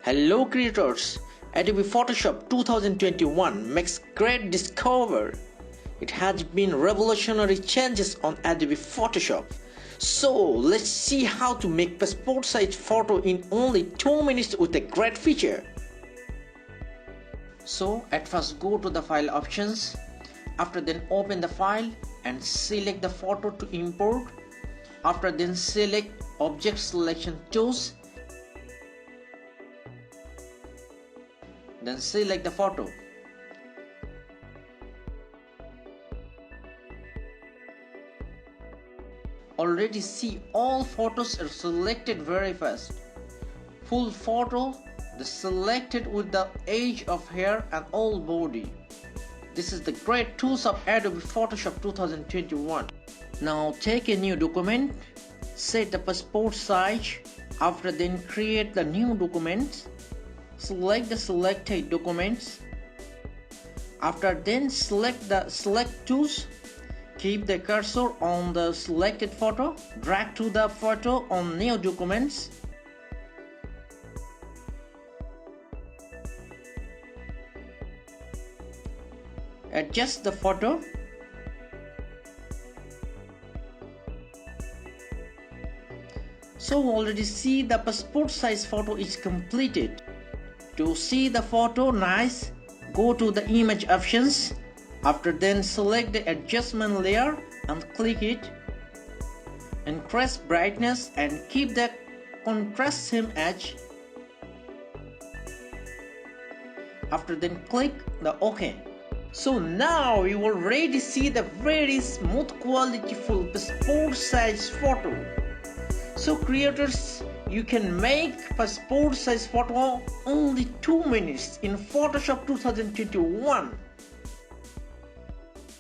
Hello creators, Adobe Photoshop 2021 makes great discovery. It has been revolutionary changes on Adobe Photoshop. So let's see how to make passport size photo in only 2 minutes with a great feature. So at first go to the file options. After then open the file and select the photo to import. After then select object selection tools. Then select the photo. Already see all photos are selected very fast. Full photo, the selected with the edge of hair and all body. This is the great tools of Adobe Photoshop 2021. Now take a new document, set the passport size. After then create the new document. Select the selected documents. After then select the select tools. Keep the cursor on the selected photo. Drag to the photo on new documents. Adjust the photo. So already see the passport size photo is completed. To see the photo nice, go to the image options. After then select the adjustment layer and click it. Increase brightness and keep the contrast same edge. After then click the OK. So now you already see the very smooth quality full passport size photo. So creators, you can make passport size photo only 2 minutes in Photoshop 2021.